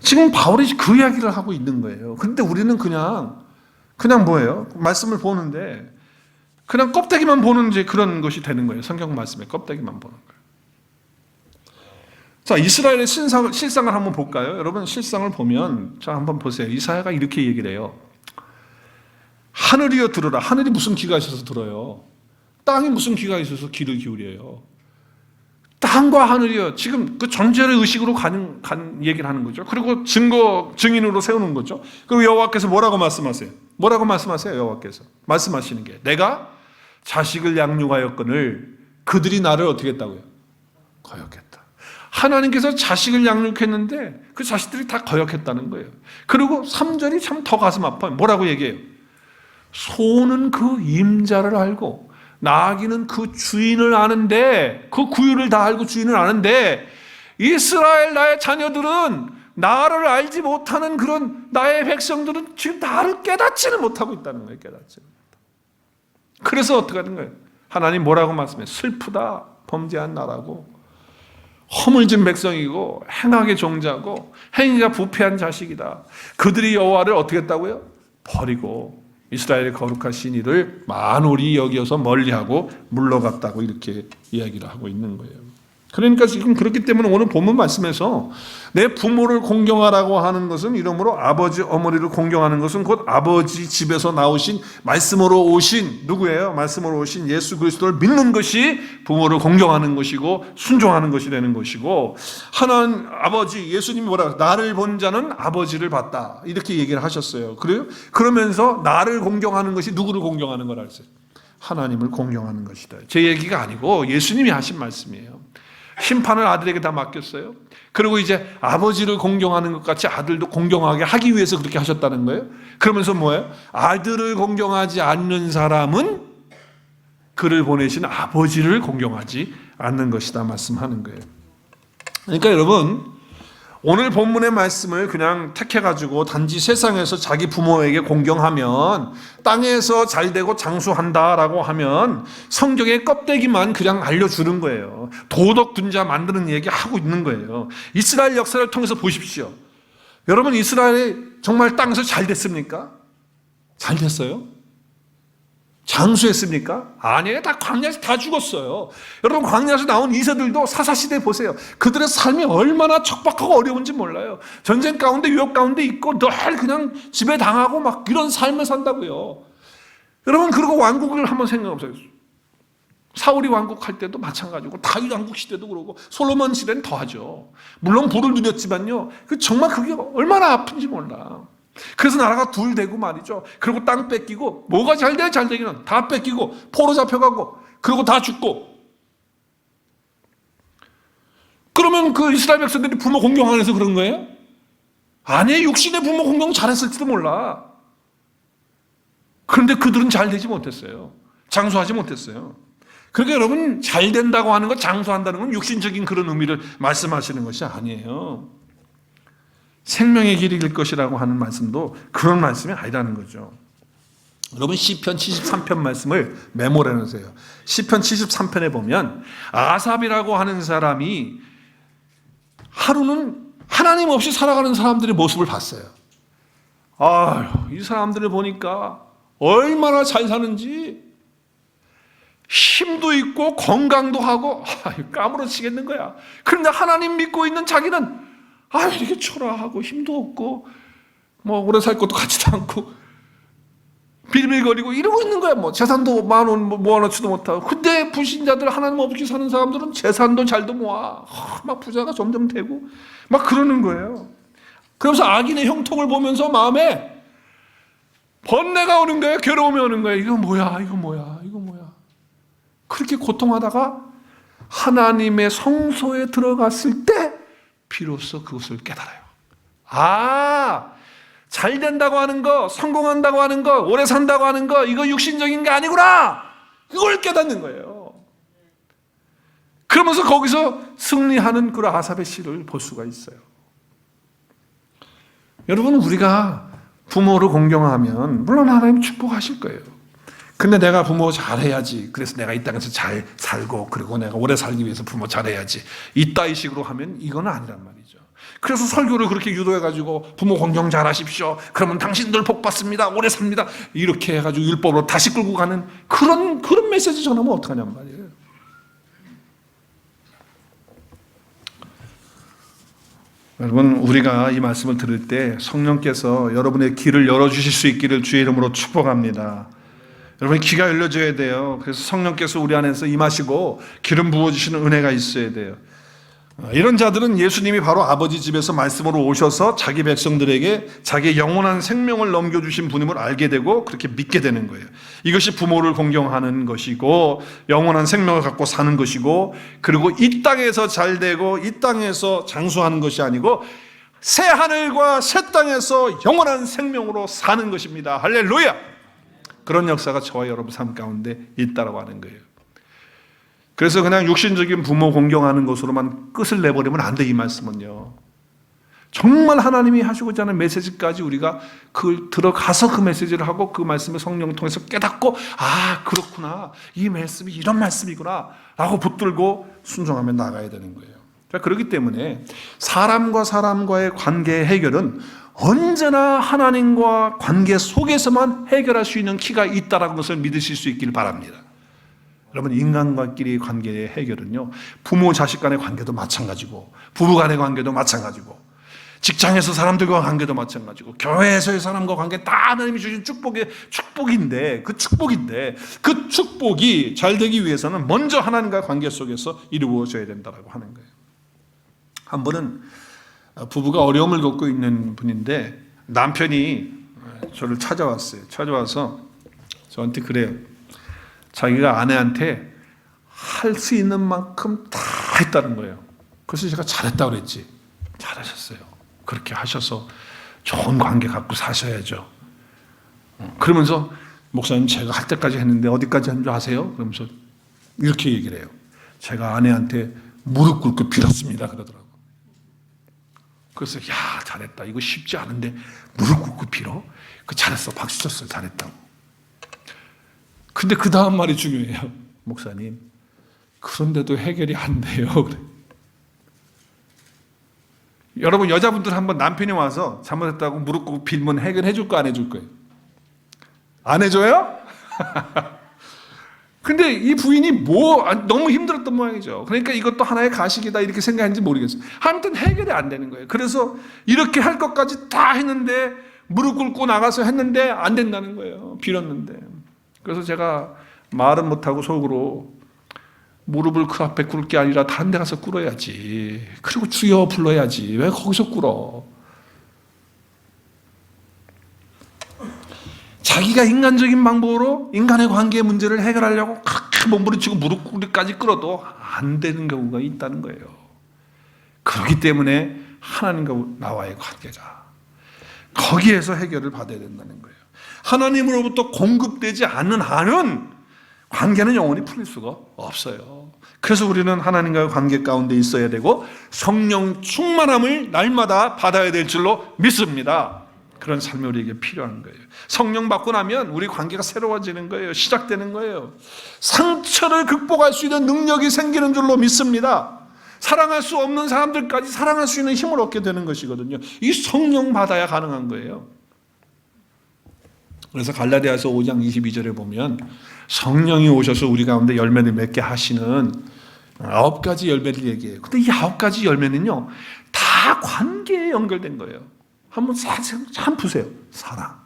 지금 바울이 그 이야기를 하고 있는 거예요. 그런데 우리는 그냥 뭐예요? 말씀을 보는데 그냥 껍데기만 보는 이제 그런 것이 되는 거예요. 성경 말씀의 껍데기만 보는 거예요. 자, 이스라엘의 실상을 한번 볼까요? 여러분, 실상을 보면, 자, 한번 보세요. 이사야가 이렇게 얘기를 해요. 하늘이여 들으라. 하늘이 무슨 귀가 있어서 들어요? 땅이 무슨 귀가 있어서 귀를 기울여요? 땅과 하늘이여. 지금 그 전제의 의식으로 간 얘기를 하는 거죠. 그리고 증인으로 세우는 거죠. 그리고 여호와께서 뭐라고 말씀하세요? 뭐라고 말씀하세요? 여호와께서 말씀하시는 게, 내가 자식을 양육하였거늘 그들이 나를 어떻게 했다고요? 거역했다. 하나님께서 자식을 양육했는데 그 자식들이 다 거역했다는 거예요. 그리고 3절이 참 더 가슴 아파요. 뭐라고 얘기해요? 소는 그 임자를 알고 나귀는 그 주인을 아는데, 그 구유를 다 알고 주인을 아는데, 이스라엘 나의 자녀들은 나를 알지 못하는 그런 나의 백성들은 지금 나를 깨닫지는 못하고 있다는 거예요. 깨닫지는 못하고. 그래서 어떻게 하는 거예요? 하나님 뭐라고 말씀해요? 슬프다 범죄한 나라고, 허물진 백성이고 행악의 종자고 행위가 부패한 자식이다. 그들이 여호와를 어떻게 했다고요? 버리고 이스라엘의 거룩하신 이를 만홀히 여겨서 멀리하고 물러갔다고 이렇게 이야기를 하고 있는 거예요. 그러니까 지금 그렇기 때문에 오늘 본문 말씀에서 내 부모를 공경하라고 하는 것은, 이러므로 아버지 어머니를 공경하는 것은 곧 아버지 집에서 나오신 말씀으로 오신 누구예요? 말씀으로 오신 예수 그리스도를 믿는 것이 부모를 공경하는 것이고 순종하는 것이 되는 것이고, 하나님 아버지 예수님이 뭐라고, 나를 본 자는 아버지를 봤다 이렇게 얘기를 하셨어요. 그래요? 그러면서 나를 공경하는 것이 누구를 공경하는 거라 했어요? 하나님을 공경하는 것이다. 제 얘기가 아니고 예수님이 하신 말씀이에요. 심판을 아들에게 다 맡겼어요. 그리고 이제 아버지를 공경하는 것 같이 아들도 공경하게 하기 위해서 그렇게 하셨다는 거예요. 그러면서 뭐예요? 아들을 공경하지 않는 사람은 그를 보내신 아버지를 공경하지 않는 것이다 말씀하는 거예요. 그러니까 여러분, 오늘 본문의 말씀을 그냥 택해가지고 단지 세상에서 자기 부모에게 공경하면, 땅에서 잘되고 장수한다라고 하면 성경의 껍데기만 그냥 알려주는 거예요. 도덕 분자 만드는 얘기 하고 있는 거예요. 이스라엘 역사를 통해서 보십시오. 여러분, 이스라엘이 정말 땅에서 잘 됐습니까? 잘 됐어요? 장수했습니까? 아니에요. 다 광야에서 다 죽었어요. 여러분, 광야에서 나온 이세들도 사사시대 보세요. 그들의 삶이 얼마나 척박하고 어려운지 몰라요. 전쟁 가운데 위협 가운데 있고 늘 그냥 지배당하고 막 이런 삶을 산다고요. 여러분, 그리고 왕국을 한번 생각해보세요. 사울이 왕국할 때도 마찬가지고, 다윗 왕국 시대도 그러고, 솔로몬 시대는 더하죠. 물론 불을 누렸지만요, 정말 그게 얼마나 아픈지 몰라. 그래서 나라가 둘 되고 말이죠. 그리고 땅 뺏기고, 뭐가 잘 돼? 잘 되기는 다 뺏기고, 포로 잡혀가고, 그리고 다 죽고. 그러면 그 이스라엘 백성들이 부모 공경 안 해서 그런 거예요? 아니에요. 육신의 부모 공경 잘했을지도 몰라. 그런데 그들은 잘 되지 못했어요. 장수하지 못했어요. 그러니까 여러분, 잘 된다고 하는 것, 장수한다는 건 육신적인 그런 의미를 말씀하시는 것이 아니에요. 생명의 길이 길 것이라고 하는 말씀도 그런 말씀이 아니라는 거죠. 여러분, 시편 73편 말씀을 메모를 해놓으세요. 시편 73편에 보면 아삽이라고 하는 사람이 하루는 하나님 없이 살아가는 사람들의 모습을 봤어요. 이 사람들을 보니까 얼마나 잘 사는지, 힘도 있고 건강도 하고 까무러치겠는 거야. 그런데 하나님 믿고 있는 자기는 이렇게 초라하고 힘도 없고 뭐 오래 살 것도 같지도 않고 빌빌거리고 이러고 있는 거야. 뭐 재산도 10,000원 모아놓지도 못하고. 근데 불신자들, 하나님 없이 사는 사람들은 재산도 잘도 모아 막 부자가 점점 되고 막 그러는 거예요. 그러면서 악인의 형통을 보면서 마음에 번뇌가 오는 거예요. 괴로움이 오는 거예요. 이거 뭐야. 그렇게 고통하다가 하나님의 성소에 들어갔을 때 비로소 그것을 깨달아요. 아, 잘 된다고 하는 거, 성공한다고 하는 거, 오래 산다고 하는 거, 이거 육신적인 게 아니구나. 이걸 깨닫는 거예요. 그러면서 거기서 승리하는 그 아삽의 시를 볼 수가 있어요. 여러분, 우리가 부모를 공경하면 물론 하나님 축복하실 거예요. 근데 내가 부모 잘해야지, 그래서 내가 이 땅에서 잘 살고 그리고 내가 오래 살기 위해서 부모 잘해야지, 이따위 식으로 하면 이건 아니란 말이죠. 그래서 설교를 그렇게 유도해가지고 부모 공경 잘하십시오, 그러면 당신들 복 받습니다, 오래 삽니다, 이렇게 해가지고 율법으로 다시 끌고 가는 그런 메시지 전하면 어떡하냔 말이에요. 여러분, 우리가 이 말씀을 들을 때 성령께서 여러분의 귀를 열어주실 수 있기를 주의 이름으로 축복합니다. 여러분의 귀가 열려져야 돼요. 그래서 성령께서 우리 안에서 임하시고 기름 부어주시는 은혜가 있어야 돼요. 이런 자들은 예수님이 바로 아버지 집에서 말씀으로 오셔서 자기 백성들에게 자기의 영원한 생명을 넘겨주신 분임을 알게 되고 그렇게 믿게 되는 거예요. 이것이 부모를 공경하는 것이고 영원한 생명을 갖고 사는 것이고, 그리고 이 땅에서 잘 되고 이 땅에서 장수하는 것이 아니고 새 하늘과 새 땅에서 영원한 생명으로 사는 것입니다. 할렐루야! 그런 역사가 저와 여러분 삶 가운데 있다라고 하는 거예요. 그래서 그냥 육신적인 부모 공경하는 것으로만 끝을 내버리면 안 돼. 이 말씀은요, 정말 하나님이 하시고자 하는 메시지까지 우리가 그걸 들어가서 그 메시지를 하고 그 말씀을 성령을 통해서 깨닫고, 아, 그렇구나, 이 말씀이 이런 말씀이구나 라고 붙들고 순종하며 나가야 되는 거예요. 그렇기 때문에 사람과 사람과의 관계의 해결은 언제나 하나님과 관계 속에서만 해결할 수 있는 키가 있다는 것을 믿으실 수 있기를 바랍니다. 여러분, 인간과끼리의 관계의 해결은요, 부모 자식 간의 관계도 마찬가지고, 부부 간의 관계도 마찬가지고, 직장에서 사람들과 관계도 마찬가지고, 교회에서의 사람과 관계 다 하나님이 주신 축복인데 그 축복이 잘 되기 위해서는 먼저 하나님과 관계 속에서 이루어져야 된다고 하는 거예요. 한 번은 부부가 어려움을 겪고 있는 분인데 남편이 저를 찾아왔어요. 찾아와서 저한테 그래요. 자기가 아내한테 할 수 있는 만큼 다 했다는 거예요. 그래서 제가 잘했다고 그랬지. 잘하셨어요. 그렇게 하셔서 좋은 관계 갖고 사셔야죠. 그러면서 목사님, 제가 할 때까지 했는데 어디까지 한 줄 아세요? 그러면서 이렇게 얘기를 해요. 제가 아내한테 무릎 꿇고 빌었습니다 그러더라고요. 그래서 야, 잘했다. 이거 쉽지 않은데 무릎 꿇고 빌어? 잘했어. 박수 쳤어요. 잘했다고. 근데 그 다음 말이 중요해요. 목사님, 그런데도 해결이 안 돼요. 그래. 여러분, 여자분들 한번 남편이 와서 잘못했다고 무릎 꿇고 빌면 해결해 줄 거 안 해줄 거예요? 안 해줘요? 근데 이 부인이 너무 힘들었던 모양이죠. 그러니까 이것도 하나의 가식이다 이렇게 생각했는지 모르겠어요. 아무튼 해결이 안 되는 거예요. 그래서 이렇게 할 것까지 다 했는데, 무릎 꿇고 나가서 했는데 안 된다는 거예요. 빌었는데. 그래서 제가 말은 못하고 속으로, 무릎을 그 앞에 꿇을 게 아니라 다른 데 가서 꿇어야지. 그리고 주여 불러야지. 왜 거기서 꿇어? 자기가 인간적인 방법으로 인간의 관계의 문제를 해결하려고 그렇게 몸부림치고 무릎 꿇기까지 끌어도 안 되는 경우가 있다는 거예요. 그렇기 때문에 하나님과 나와의 관계가 거기에서 해결을 받아야 된다는 거예요. 하나님으로부터 공급되지 않는 한은 관계는 영원히 풀릴 수가 없어요. 그래서 우리는 하나님과의 관계 가운데 있어야 되고 성령 충만함을 날마다 받아야 될 줄로 믿습니다. 그런 삶이 우리에게 필요한 거예요. 성령 받고 나면 우리 관계가 새로워지는 거예요. 시작되는 거예요. 상처를 극복할 수 있는 능력이 생기는 줄로 믿습니다. 사랑할 수 없는 사람들까지 사랑할 수 있는 힘을 얻게 되는 것이거든요. 이 성령 받아야 가능한 거예요. 그래서 갈라디아서 5장 22절에 보면 성령이 오셔서 우리 가운데 열매를 맺게 하시는 9가지 열매를 얘기해요. 근데 이 9가지 열매는요, 다 관계에 연결된 거예요. 한번 보세요. 사랑,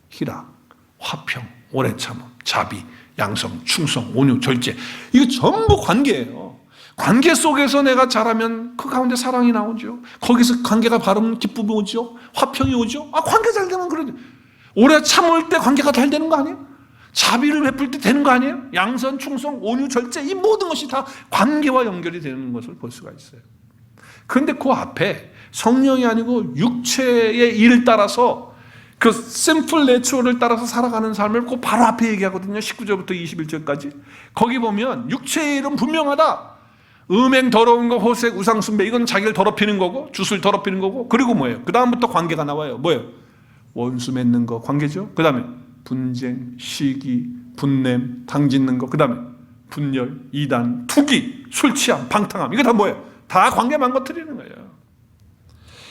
희락, 화평, 오래 참음, 자비, 양성, 충성, 온유, 절제. 이거 전부 관계예요. 관계 속에서 내가 잘하면 그 가운데 사랑이 나오죠. 거기서 관계가 바르면 기쁨이 오죠. 화평이 오죠. 관계 잘 되면 그러죠. 오래 참을 때 관계가 잘 되는 거 아니에요? 자비를 베풀 때 되는 거 아니에요? 양선, 충성, 온유, 절제 이 모든 것이 다 관계와 연결이 되는 것을 볼 수가 있어요. 그런데 그 앞에 성령이 아니고 육체의 일을 따라서 그 심플 내추럴을 따라서 살아가는 삶을 그 바로 앞에 얘기하거든요. 19절부터 21절까지. 거기 보면 육체의 일은 분명하다. 음행, 더러운 거, 호색, 우상 숭배 이건 자기를 더럽히는 거고 주술 더럽히는 거고, 그리고 뭐예요? 그 다음부터 관계가 나와요. 뭐예요? 원수 맺는 거 관계죠. 그 다음에 분쟁, 시기, 분냄, 당짓는 거, 그 다음에 분열, 이단, 투기, 술 취함, 방탕함 이거 다 뭐예요? 다 관계 망가뜨리는 거예요.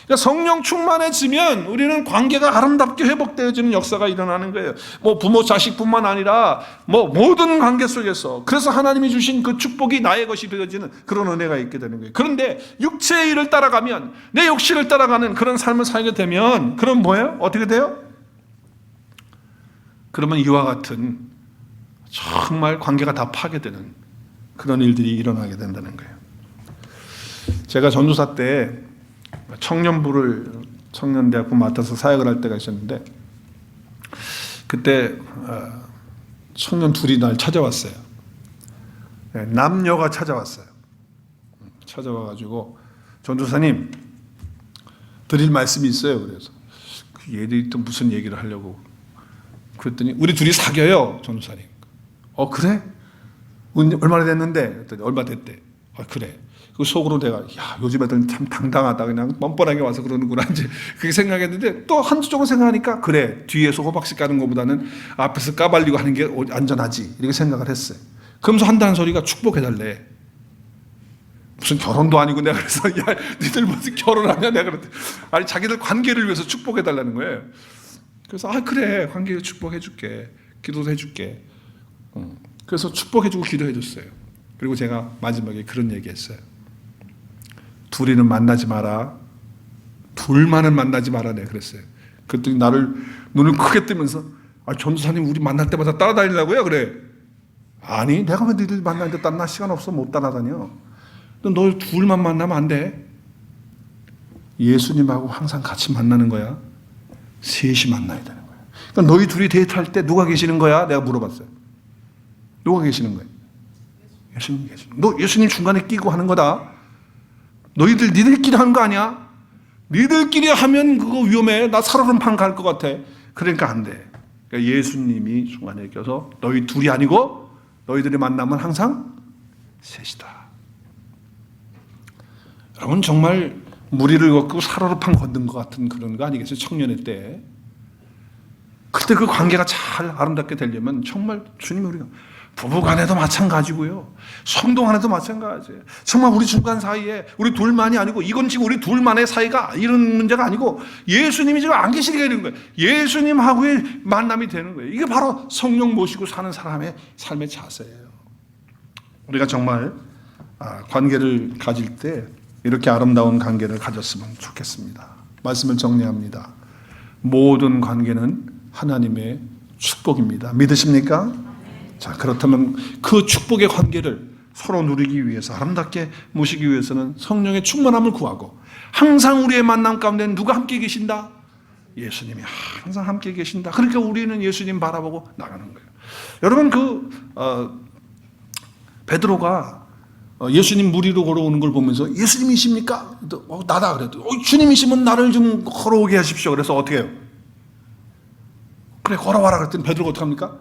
그러니까 성령 충만해지면 우리는 관계가 아름답게 회복되어지는 역사가 일어나는 거예요. 뭐 부모 자식뿐만 아니라 뭐 모든 관계 속에서, 그래서 하나님이 주신 그 축복이 나의 것이 되어지는 그런 은혜가 있게 되는 거예요. 그런데 육체의 일을 따라가면, 내 욕심을 따라가는 그런 삶을 살게 되면, 그럼 뭐예요? 어떻게 돼요? 그러면 이와 같은 정말 관계가 다 파괴되는 그런 일들이 일어나게 된다는 거예요. 제가 전도사 때 청년부를 청년대학부 맡아서 사역을 할 때가 있었는데, 그때 청년 둘이 날 찾아왔어요. 남녀가 찾아왔어요. 찾아와가지고 전도사님 드릴 말씀이 있어요. 그래서 얘들이 또 무슨 얘기를 하려고 그랬더니 우리 둘이 사겨요 전도사님. 그래? 얼마나 됐는데? 그랬더니 얼마 됐대. 그래. 그 속으로 내가 요즘 애들은 참 당당하다, 그냥 뻔뻔하게 와서 그러는구나 이제 그렇게 생각했는데, 또 한쪽으로 생각하니까 그래, 뒤에서 호박씨 까는 것보다는 앞에서 까발리고 하는 게 안전하지 이렇게 생각을 했어요. 그러면서 한다는 소리가 축복해달래. 무슨 결혼도 아니고 내가 그래서 야 니들 무슨 결혼하냐 내가 그랬더니 아니 자기들 관계를 위해서 축복해달라는 거예요. 그래서 그래 관계 축복해줄게, 기도도 해줄게. 그래서 축복해주고 기도해줬어요. 그리고 제가 마지막에 그런 얘기했어요. 둘이는 만나지 마라. 둘만은 만나지 마라. 내가 그랬어요. 그랬더니 나를 눈을 크게 뜨면서 전도사님 우리 만날 때마다 따라다니려고요? 그래. 아니 내가 왜 너희들 만나는데 나 시간 없어 못 따라다녀. 너 둘만 만나면 안 돼. 예수님하고 항상 같이 만나는 거야. 셋이 만나야 되는 거야. 그러니까 너희 둘이 데이트할 때 누가 계시는 거야? 내가 물어봤어요. 누가 계시는 거야? 예수님 계시는 거야. 너 예수님 중간에 끼고 하는 거다. 니들끼리 하는 거 아니야? 니들끼리 하면 그거 위험해. 나 살얼음판 갈 것 같아. 그러니까 안 돼. 그러니까 예수님이 중간에 껴서 너희 둘이 아니고 너희들이 만나면 항상 셋이다. 여러분 정말 무리를 걷고 살얼음판 걷는 것 같은 그런 거 아니겠어요? 청년의 때. 그때 그 관계가 잘 아름답게 되려면 정말 주님이 우리가 부부간에도 마찬가지고요. 성도 간에도 마찬가지예요. 정말 우리 중간 사이에 우리 둘만이 아니고, 이건 지금 우리 둘만의 사이가 이런 문제가 아니고 예수님이 지금 안 계시게 되는 거예요. 예수님하고의 만남이 되는 거예요. 이게 바로 성령 모시고 사는 사람의 삶의 자세예요. 우리가 정말 관계를 가질 때 이렇게 아름다운 관계를 가졌으면 좋겠습니다. 말씀을 정리합니다. 모든 관계는 하나님의 축복입니다. 믿으십니까? 자, 그렇다면 그 축복의 관계를 서로 누리기 위해서, 아름답게 모시기 위해서는 성령의 충만함을 구하고, 항상 우리의 만남 가운데 누가 함께 계신다? 예수님이 항상 함께 계신다. 그러니까 우리는 예수님 바라보고 나가는 거예요. 여러분 베드로가 예수님 무리로 걸어오는 걸 보면서 예수님이십니까? 나다 그래도 주님이시면 나를 좀 걸어오게 하십시오. 그래서 어떻게 해요? 그래 걸어와라 그랬더니 베드로가 어떻게 합니까?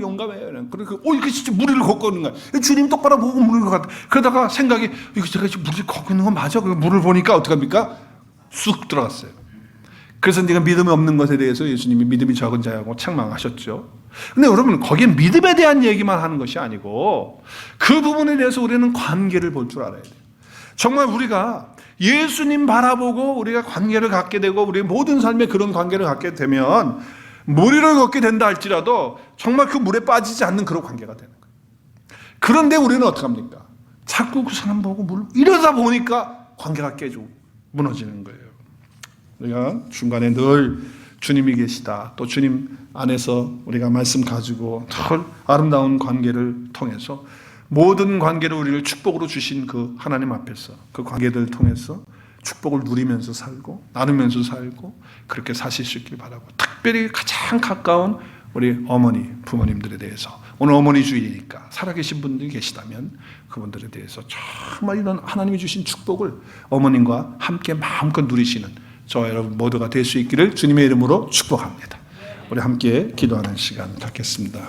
용감해. 그러니까 이렇게 진짜 무리를 걷고 있는 거야. 주님 똑바로 보고 물을 것 같아. 그러다가 생각이 이거 제가 지금 무리를 걷고 있는 건 맞아? 그 물을 보니까 어떻게 합니까? 쑥 들어갔어요. 그래서 네가 믿음이 없는 것에 대해서 예수님이 믿음이 적은 자라고 책망하셨죠. 근데 여러분 거기에 믿음에 대한 얘기만 하는 것이 아니고 그 부분에 대해서 우리는 관계를 볼 줄 알아야 돼요. 정말 우리가 예수님 바라보고 우리가 관계를 갖게 되고 우리의 모든 삶에 그런 관계를 갖게 되면 무리를 걷게 된다 할지라도 정말 그 물에 빠지지 않는 그런 관계가 되는 거예요. 그런데 우리는 어떻게 합니까? 자꾸 그 사람 보고 이러다 보니까 관계가 깨지고 무너지는 거예요. 우리가 중간에 늘 주님이 계시다, 또 주님 안에서 우리가 말씀 가지고 늘 아름다운 관계를 통해서 모든 관계를 우리를 축복으로 주신 그 하나님 앞에서 그 관계들을 통해서 축복을 누리면서 살고 나누면서 살고 그렇게 사실 수 있길 바라고, 특별히 가장 가까운 우리 어머니, 부모님들에 대해서 오늘 어머니 주일이니까 살아계신 분들이 계시다면 그분들에 대해서 정말 이런 하나님이 주신 축복을 어머님과 함께 마음껏 누리시는 저와 여러분 모두가 될 수 있기를 주님의 이름으로 축복합니다. 우리 함께 기도하는 시간 갖겠습니다.